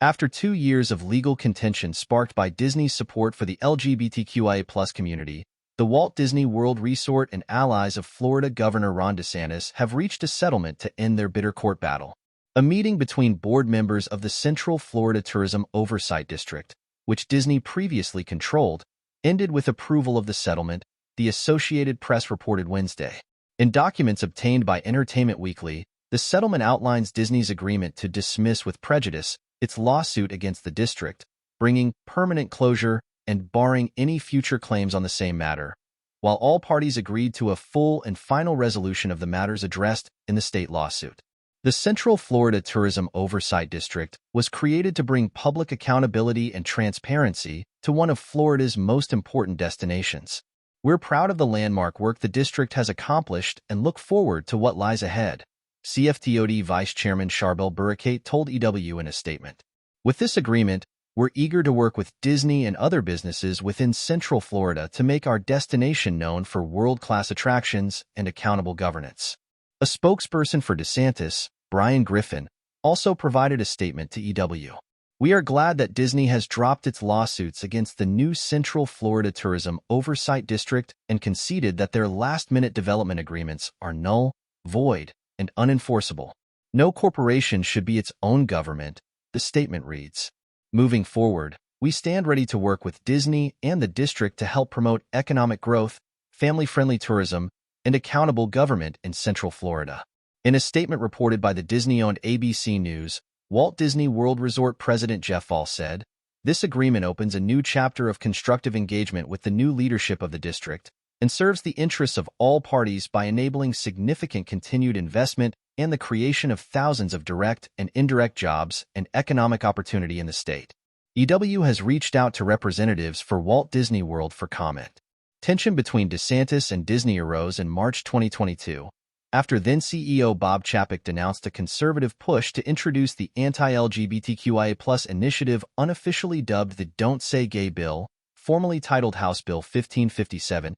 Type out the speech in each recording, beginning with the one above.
After 2 years of legal contention sparked by Disney's support for the LGBTQIA+ community, the Walt Disney World Resort and allies of Florida Governor Ron DeSantis have reached a settlement to end their bitter court battle. A meeting between board members of the Central Florida Tourism Oversight District, which Disney previously controlled, ended with approval of the settlement, the Associated Press reported Wednesday. In documents obtained by Entertainment Weekly, the settlement outlines Disney's agreement to dismiss with prejudice its lawsuit against the district, bringing permanent closure and barring any future claims on the same matter, while all parties agreed to a full and final resolution of the matters addressed in the state lawsuit. The Central Florida Tourism Oversight District was created to bring public accountability and transparency to one of Florida's most important destinations. We're proud of the landmark work the district has accomplished and look forward to what lies ahead, CFTOD Vice Chairman Charbel Burricate told EW in a statement. With this agreement, we're eager to work with Disney and other businesses within Central Florida to make our destination known for world-class attractions and accountable governance. A spokesperson for DeSantis, Brian Griffin, also provided a statement to EW. We are glad that Disney has dropped its lawsuits against the new Central Florida Tourism Oversight District and conceded that their last-minute development agreements are null, void, and unenforceable. No corporation should be its own government, the statement reads. Moving forward, we stand ready to work with Disney and the district to help promote economic growth, family-friendly tourism, and accountable government in Central Florida. In a statement reported by the Disney-owned ABC News, Walt Disney World Resort President Jeff Fall said, "This agreement opens a new chapter of constructive engagement with the new leadership of the district and serves the interests of all parties by enabling significant continued investment and the creation of thousands of direct and indirect jobs and economic opportunity in the state." EW has reached out to representatives for Walt Disney World for comment. Tension between DeSantis and Disney arose in March 2022, after then-CEO Bob Chapek denounced a conservative push to introduce the anti-LGBTQIA+ initiative unofficially dubbed the Don't Say Gay Bill, formerly titled House Bill 1557,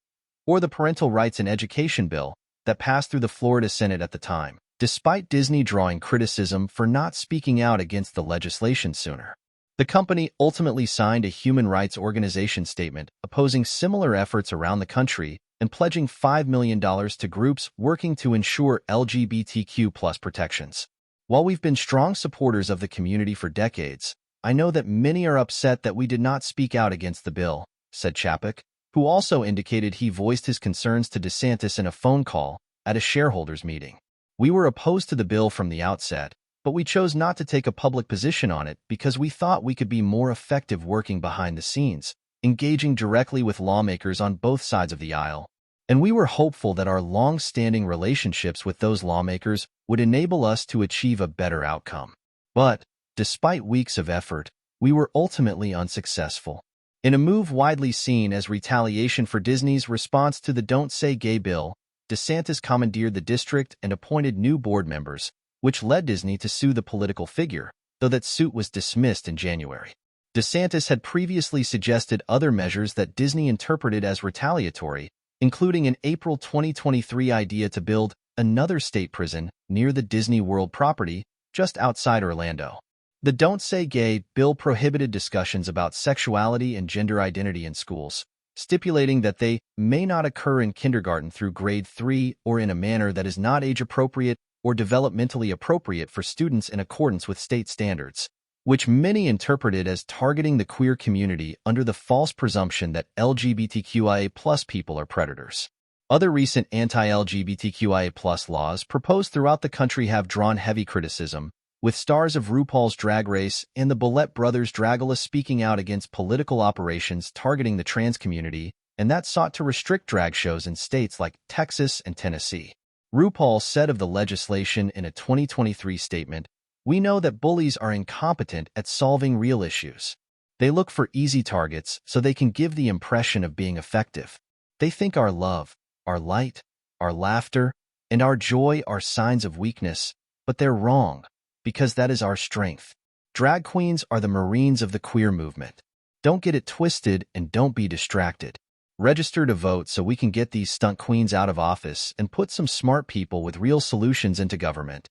or the Parental Rights and Education Bill, that passed through the Florida Senate at the time, despite Disney drawing criticism for not speaking out against the legislation sooner. The company ultimately signed a human rights organization statement opposing similar efforts around the country and pledging $5 million to groups working to ensure LGBTQ+ protections. While we've been strong supporters of the community for decades, I know that many are upset that we did not speak out against the bill, said Chapek, who also indicated he voiced his concerns to DeSantis in a phone call at a shareholders' meeting. We were opposed to the bill from the outset, but we chose not to take a public position on it because we thought we could be more effective working behind the scenes, engaging directly with lawmakers on both sides of the aisle, and we were hopeful that our long-standing relationships with those lawmakers would enable us to achieve a better outcome. But, despite weeks of effort, we were ultimately unsuccessful. In a move widely seen as retaliation for Disney's response to the Don't Say Gay bill, DeSantis commandeered the district and appointed new board members, which led Disney to sue the political figure, though that suit was dismissed in January. DeSantis had previously suggested other measures that Disney interpreted as retaliatory, including an April 2023 idea to build another state prison near the Disney World property just outside Orlando. The Don't Say Gay bill prohibited discussions about sexuality and gender identity in schools, stipulating that they may not occur in kindergarten through grade 3 or in a manner that is not age-appropriate or developmentally appropriate for students in accordance with state standards, which many interpreted as targeting the queer community under the false presumption that LGBTQIA+ people are predators. Other recent anti-LGBTQIA+ laws proposed throughout the country have drawn heavy criticism, with stars of RuPaul's Drag Race and the Billette brothers Dragula speaking out against political operations targeting the trans community, and that sought to restrict drag shows in states like Texas and Tennessee. RuPaul said of the legislation in a 2023 statement, "We know that bullies are incompetent at solving real issues. They look for easy targets so they can give the impression of being effective. They think our love, our light, our laughter, and our joy are signs of weakness, but they're wrong, because that is our strength. Drag queens are the Marines of the queer movement. Don't get it twisted and don't be distracted. Register to vote so we can get these stunt queens out of office and put some smart people with real solutions into government."